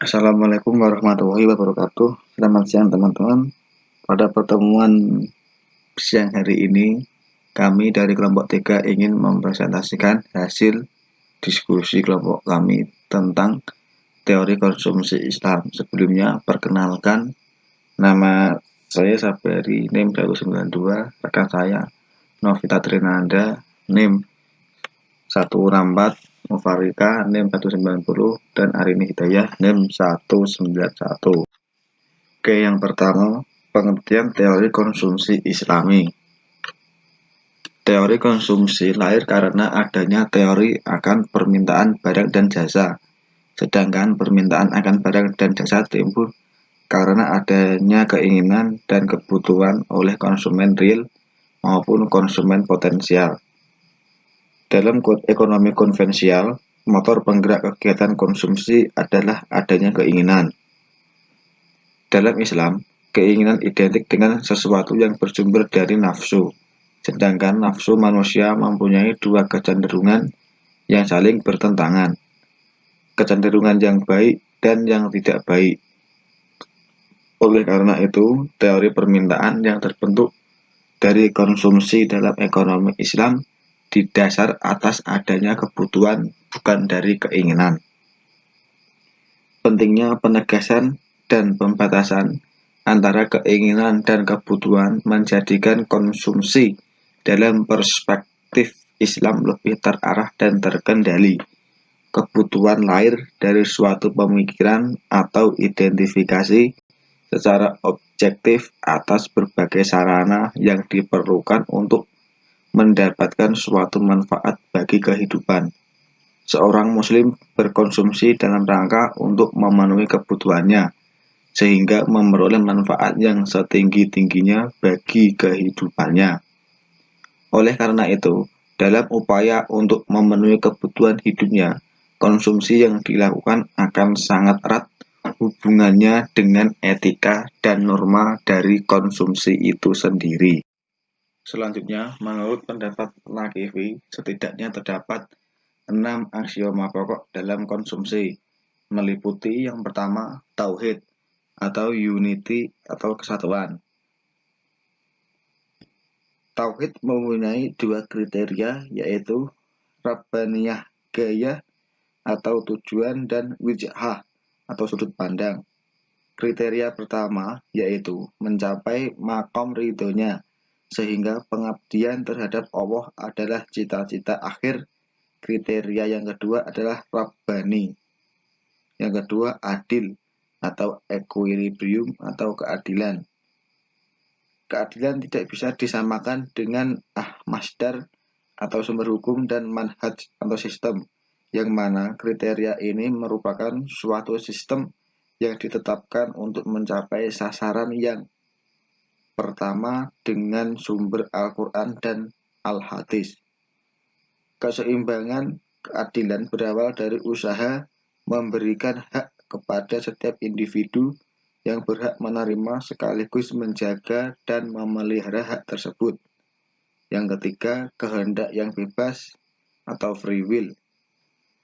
Assalamualaikum warahmatullahi wabarakatuh. Selamat siang teman-teman. Pada pertemuan siang hari ini, kami dari kelompok 3 ingin mempresentasikan hasil diskusi kelompok kami tentang teori konsumsi Islam. Sebelumnya, perkenalkan, nama saya Sabari, NIM 192, rekan saya Novita Trinanda, NIM 144, Mufarika, NIM 190, dan Arini Hidayah, NIM 191. Oke, yang pertama, pengertian teori konsumsi Islami. Teori konsumsi lahir karena adanya teori akan permintaan barang dan jasa, sedangkan permintaan akan barang dan jasa timbul karena adanya keinginan dan kebutuhan oleh konsumen real maupun konsumen potensial. Dalam ekonomi konvensional, motor penggerak kegiatan konsumsi adalah adanya keinginan. Dalam Islam, keinginan identik dengan sesuatu yang bersumber dari nafsu, sedangkan nafsu manusia mempunyai dua kecenderungan yang saling bertentangan, kecenderungan yang baik dan yang tidak baik. Oleh karena itu, teori permintaan yang terbentuk dari konsumsi dalam ekonomi Islam didasar atas adanya kebutuhan, bukan dari keinginan. Pentingnya penegasan dan pembatasan antara keinginan dan kebutuhan menjadikan konsumsi dalam perspektif Islam lebih terarah dan terkendali. Kebutuhan lahir dari suatu pemikiran atau identifikasi secara objektif atas berbagai sarana yang diperlukan untuk mendapatkan suatu manfaat bagi kehidupan. Seorang muslim berkonsumsi dalam rangka untuk memenuhi kebutuhannya, sehingga memperoleh manfaat yang setinggi-tingginya bagi kehidupannya. Oleh karena itu, dalam upaya untuk memenuhi kebutuhan hidupnya, konsumsi yang dilakukan akan sangat erat hubungannya dengan etika dan norma dari konsumsi itu sendiri. Selanjutnya, menurut pendapat Lakivi, setidaknya terdapat 6 aksioma pokok dalam konsumsi, meliputi yang pertama, tauhid atau unity atau kesatuan. Tauhid mempunyai dua kriteria, yaitu Rabbaniyah gaya atau tujuan dan wijhah atau sudut pandang. Kriteria pertama yaitu mencapai makom ridhonya, sehingga pengabdian terhadap Allah adalah cita-cita akhir. Kriteria yang kedua adalah Rabbani. Yang kedua adil atau equilibrium atau keadilan. Keadilan tidak bisa disamakan dengan masdar atau sumber hukum dan manhaj atau sistem, yang mana kriteria ini merupakan suatu sistem yang ditetapkan untuk mencapai sasaran yang pertama dengan sumber Al-Quran dan Al-Hadis. Keseimbangan keadilan berawal dari usaha memberikan hak kepada setiap individu yang berhak menerima sekaligus menjaga dan memelihara hak tersebut. Yang ketiga, kehendak yang bebas atau free will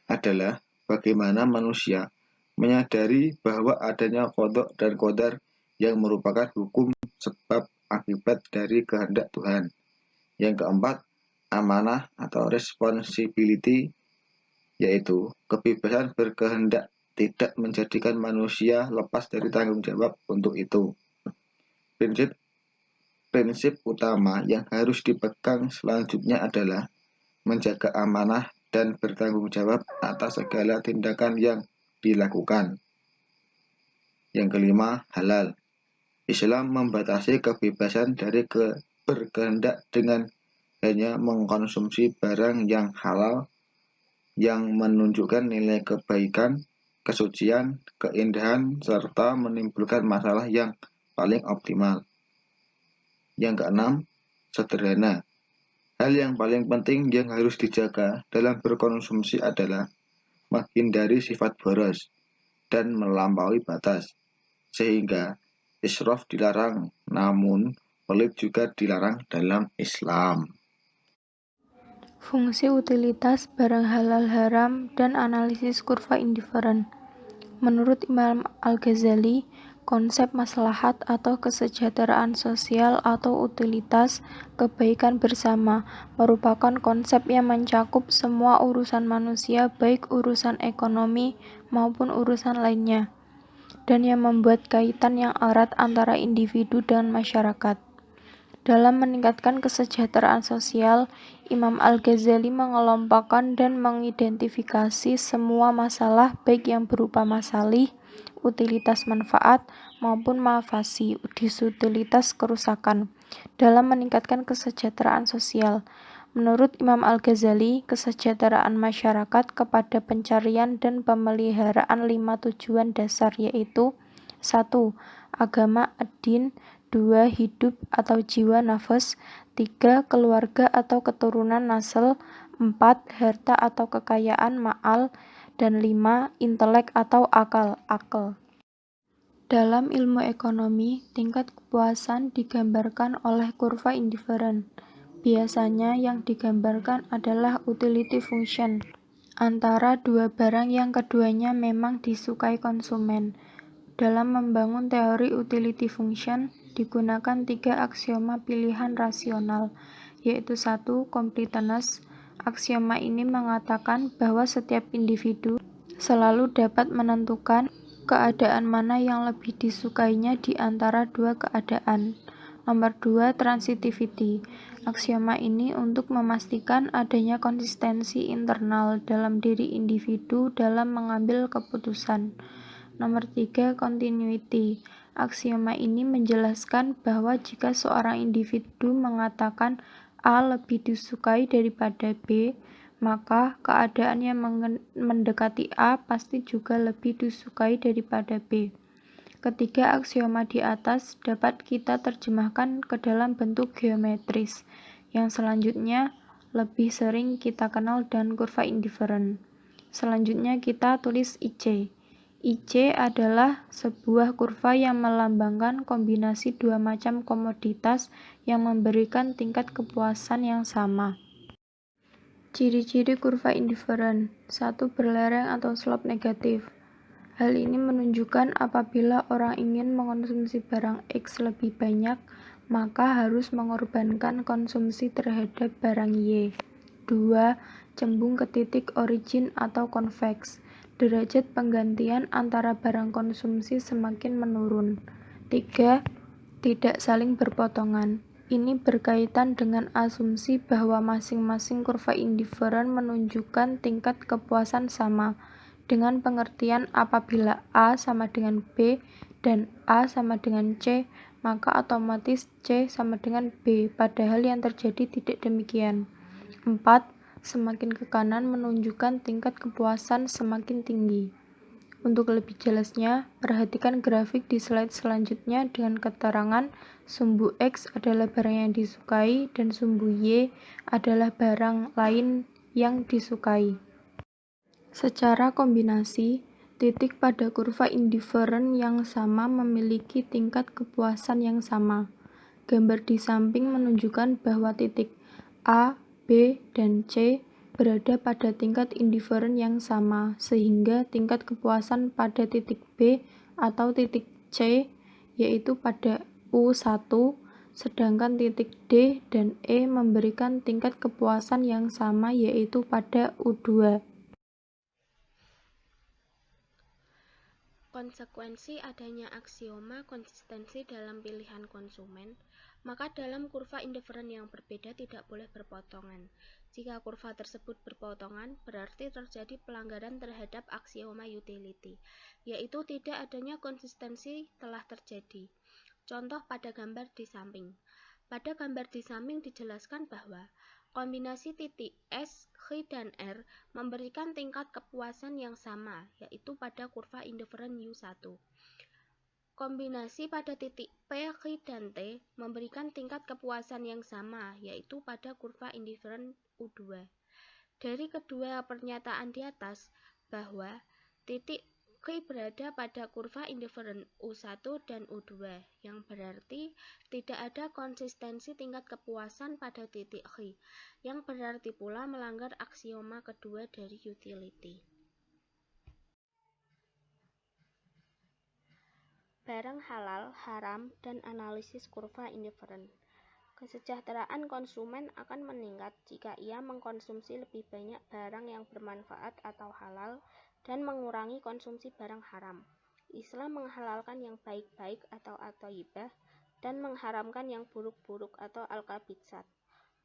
adalah bagaimana manusia menyadari bahwa adanya qadha dan qadar yang merupakan hukum sebab akibat dari kehendak Tuhan. Yang keempat, amanah atau responsibility, yaitu kebebasan berkehendak tidak menjadikan manusia lepas dari tanggung jawab untuk itu. Prinsip utama yang harus dipegang selanjutnya adalah menjaga amanah dan bertanggung jawab atas segala tindakan yang dilakukan. Yang kelima, halal. Islam membatasi kebebasan dari berkehendak dengan hanya mengkonsumsi barang yang halal yang menunjukkan nilai kebaikan, kesucian, keindahan, serta menimbulkan masalah yang paling optimal. Yang keenam, sederhana. Hal yang paling penting yang harus dijaga dalam berkonsumsi adalah menghindari sifat boros dan melampaui batas, sehingga israf dilarang, namun pelit juga dilarang dalam Islam. Fungsi utilitas barang halal haram dan analisis kurva indiferen. Menurut Imam Al-Ghazali, konsep maslahat atau kesejahteraan sosial atau utilitas kebaikan bersama merupakan konsep yang mencakup semua urusan manusia, baik urusan ekonomi maupun urusan lainnya, dan yang membuat kaitan yang erat antara individu dan masyarakat. Dalam meningkatkan kesejahteraan sosial, Imam Al-Ghazali mengelompokkan dan mengidentifikasi semua masalah baik yang berupa masalih, utilitas manfaat, maupun mafasi, disutilitas kerusakan, dalam meningkatkan kesejahteraan sosial. Menurut Imam Al-Ghazali, kesejahteraan masyarakat kepada pencarian dan pemeliharaan 5 tujuan dasar, yaitu 1. Agama ad-din, 2. Hidup atau jiwa nafas, 3. Keluarga atau keturunan nasl, 4. Harta atau kekayaan ma'al, dan 5. Intelek atau akal. Dalam ilmu ekonomi, tingkat kepuasan digambarkan oleh kurva indiferen. Biasanya yang digambarkan adalah utility function antara dua barang yang keduanya memang disukai konsumen. Dalam membangun teori utility function, digunakan 3 aksioma pilihan rasional, yaitu 1. Completeness. Aksioma ini mengatakan bahwa setiap individu selalu dapat menentukan keadaan mana yang lebih disukainya di antara dua keadaan. Nomor 2. Transitivity. Aksioma ini untuk memastikan adanya konsistensi internal dalam diri individu dalam mengambil keputusan. Nomor 3. Continuity. Aksioma ini menjelaskan bahwa jika seorang individu mengatakan A lebih disukai daripada B, maka keadaan yang mendekati A pasti juga lebih disukai daripada B. Ketiga aksioma di atas dapat kita terjemahkan ke dalam bentuk geometris, yang selanjutnya lebih sering kita kenal dengan kurva indiferen. Selanjutnya kita tulis IC. IC adalah sebuah kurva yang melambangkan kombinasi dua macam komoditas yang memberikan tingkat kepuasan yang sama. Ciri-ciri kurva indiferen. 1. Berlereng atau slope negatif. Hal ini menunjukkan apabila orang ingin mengonsumsi barang X lebih banyak, maka harus mengorbankan konsumsi terhadap barang Y. 2. Cembung ke titik origin atau konveks. Derajat penggantian antara barang konsumsi semakin menurun. 3. Tidak saling berpotongan. Ini berkaitan dengan asumsi bahwa masing-masing kurva indiferen menunjukkan tingkat kepuasan sama, dengan pengertian apabila A sama dengan B dan A sama dengan C, maka otomatis C sama dengan B, padahal yang terjadi tidak demikian. 4. Semakin ke kanan menunjukkan tingkat kepuasan semakin tinggi. Untuk lebih jelasnya, perhatikan grafik di slide selanjutnya dengan keterangan sumbu X adalah barang yang disukai dan sumbu Y adalah barang lain yang disukai. Secara kombinasi, titik pada kurva indiferen yang sama memiliki tingkat kepuasan yang sama. Gambar di samping menunjukkan bahwa titik A, B, dan C berada pada tingkat indiferen yang sama, sehingga tingkat kepuasan pada titik B atau titik C yaitu pada U1, sedangkan titik D dan E memberikan tingkat kepuasan yang sama yaitu pada U2. Konsekuensi adanya aksioma konsistensi dalam pilihan konsumen, maka dalam kurva indiferen yang berbeda tidak boleh berpotongan. Jika kurva tersebut berpotongan, berarti terjadi pelanggaran terhadap aksioma utility, yaitu tidak adanya konsistensi telah terjadi. Contoh pada gambar di samping. Pada gambar di samping dijelaskan bahwa kombinasi titik S, X, dan R memberikan tingkat kepuasan yang sama, yaitu pada kurva indiferen U1. Kombinasi pada titik P, Q, dan T memberikan tingkat kepuasan yang sama, yaitu pada kurva indiferen U2. Dari kedua pernyataan di atas, bahwa titik Q berada pada kurva indiferen U1 dan U2, yang berarti tidak ada konsistensi tingkat kepuasan pada titik Q, yang berarti pula melanggar aksioma kedua dari utility. barang halal, haram, dan analisis kurva indiferen. Kesejahteraan konsumen akan meningkat jika ia mengkonsumsi lebih banyak barang yang bermanfaat atau halal dan mengurangi konsumsi barang haram. Islam menghalalkan yang baik-baik atau at-thayyibah dan mengharamkan yang buruk-buruk atau al-khabithsat.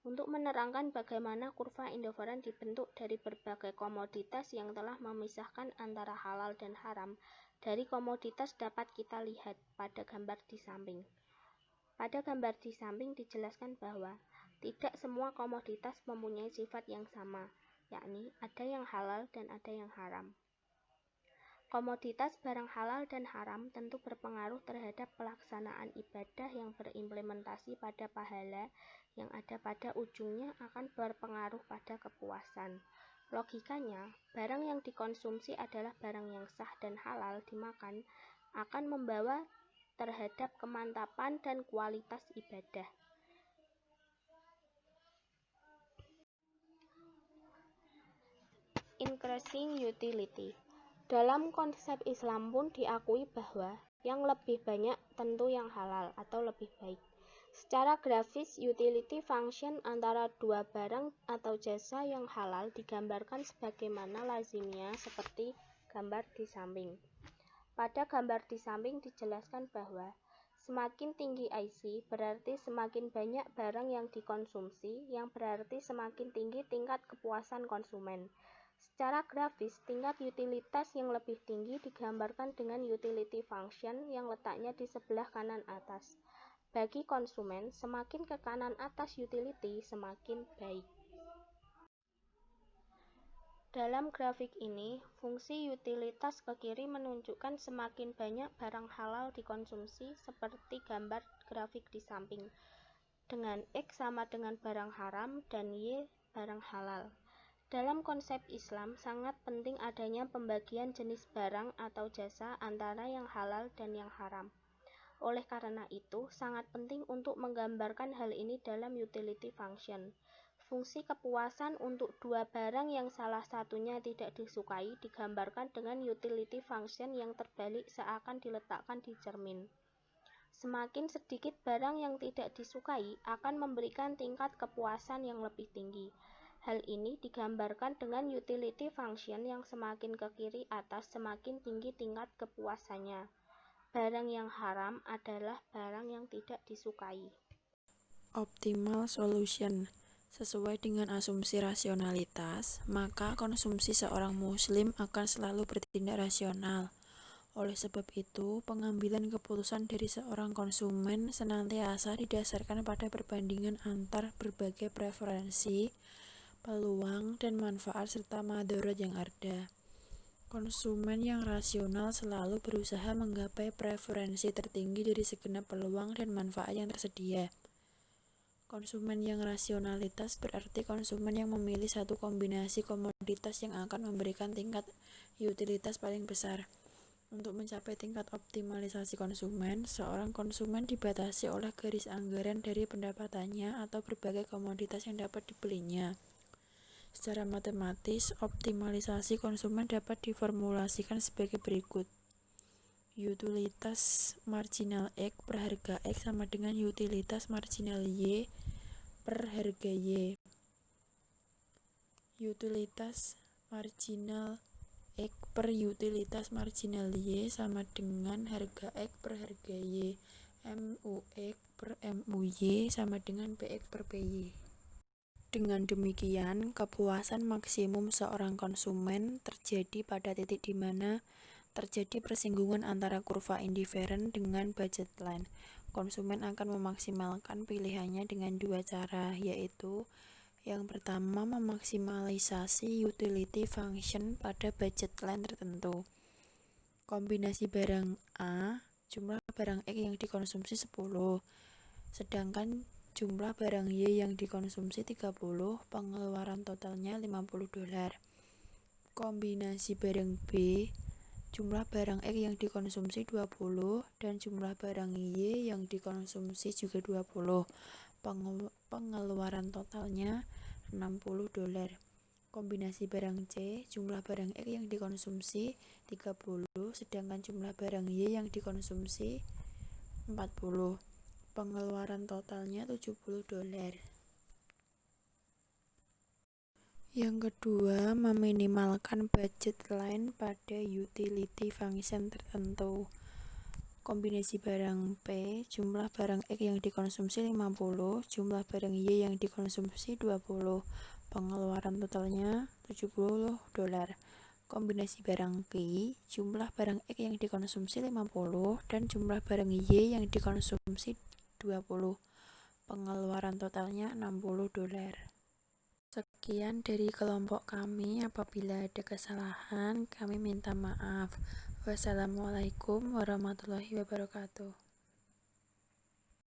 Untuk menerangkan bagaimana kurva indiferen dibentuk dari berbagai komoditas yang telah memisahkan antara halal dan haram, dari komoditas dapat kita lihat pada gambar di samping. Pada gambar di samping dijelaskan bahwa tidak semua komoditas mempunyai sifat yang sama, yakni ada yang halal dan ada yang haram. Komoditas barang halal dan haram tentu berpengaruh terhadap pelaksanaan ibadah yang berimplementasi pada pahala yang ada pada ujungnya akan berpengaruh pada kepuasan. Logikanya, barang yang dikonsumsi adalah barang yang sah dan halal dimakan akan membawa terhadap kemantapan dan kualitas ibadah. Increasing utility. Dalam konsep Islam pun diakui bahwa yang lebih banyak tentu yang halal atau lebih baik. Secara grafis, utility function antara dua barang atau jasa yang halal digambarkan sebagaimana lazimnya seperti gambar di samping. Pada gambar di samping dijelaskan bahwa semakin tinggi IC berarti semakin banyak barang yang dikonsumsi, yang berarti semakin tinggi tingkat kepuasan konsumen. Secara grafis, tingkat utilitas yang lebih tinggi digambarkan dengan utility function yang letaknya di sebelah kanan atas. Bagi konsumen, semakin ke kanan atas utility, semakin baik. Dalam grafik ini, fungsi utilitas ke kiri menunjukkan semakin banyak barang halal dikonsumsi seperti gambar grafik di samping, dengan X sama dengan barang haram dan Y barang halal. Dalam konsep Islam, sangat penting adanya pembagian jenis barang atau jasa antara yang halal dan yang haram. Oleh karena itu, sangat penting untuk menggambarkan hal ini dalam utility function. Fungsi kepuasan untuk dua barang yang salah satunya tidak disukai digambarkan dengan utility function yang terbalik seakan diletakkan di cermin. Semakin sedikit barang yang tidak disukai akan memberikan tingkat kepuasan yang lebih tinggi. Hal ini digambarkan dengan utility function yang semakin ke kiri atas semakin tinggi tingkat kepuasannya. Barang yang haram adalah barang yang tidak disukai. Optimal solution. Sesuai dengan asumsi rasionalitas, maka konsumsi seorang muslim akan selalu bertindak rasional. Oleh sebab itu, pengambilan keputusan dari seorang konsumen senantiasa didasarkan pada perbandingan antar berbagai preferensi, peluang, dan manfaat serta madarat yang ada. Konsumen yang rasional selalu berusaha menggapai preferensi tertinggi dari segenap peluang dan manfaat yang tersedia. Konsumen yang rasionalitas berarti konsumen yang memilih satu kombinasi komoditas yang akan memberikan tingkat utilitas paling besar. Untuk mencapai tingkat optimalisasi konsumen, seorang konsumen dibatasi oleh garis anggaran dari pendapatannya atau berbagai komoditas yang dapat dibelinya. Secara matematis, optimalisasi konsumen dapat diformulasikan sebagai berikut. Utilitas marginal X per harga X sama dengan utilitas marginal Y per harga Y. Utilitas marginal X per utilitas marginal Y sama dengan harga X per harga Y. MUX per MUY sama dengan PX per PY. Dengan demikian, kepuasan maksimum seorang konsumen terjadi pada titik di mana terjadi persinggungan antara kurva indiferen dengan budget line. Konsumen akan memaksimalkan pilihannya dengan dua cara, yaitu yang pertama memaksimalisasi utility function pada budget line tertentu. Kombinasi barang A, jumlah barang X yang dikonsumsi 10, sedangkan jumlah barang Y yang dikonsumsi 30, pengeluaran totalnya $50. Kombinasi barang B, jumlah barang X yang dikonsumsi 20 dan jumlah barang Y yang dikonsumsi juga 20, pengeluaran totalnya $60. Kombinasi barang C, jumlah barang X yang dikonsumsi 30, sedangkan jumlah barang Y yang dikonsumsi 40. Pengeluaran totalnya $70. Yang kedua, meminimalkan budget line pada utility function tertentu. Kombinasi barang P, jumlah barang X yang dikonsumsi 50, jumlah barang Y yang dikonsumsi 20. Pengeluaran totalnya $70. Kombinasi barang Q, jumlah barang X yang dikonsumsi 50 dan jumlah barang Y yang dikonsumsi 20. Pengeluaran totalnya $60. Sekian dari kelompok kami. Apabila ada kesalahan, kami minta maaf. Wassalamualaikum warahmatullahi wabarakatuh.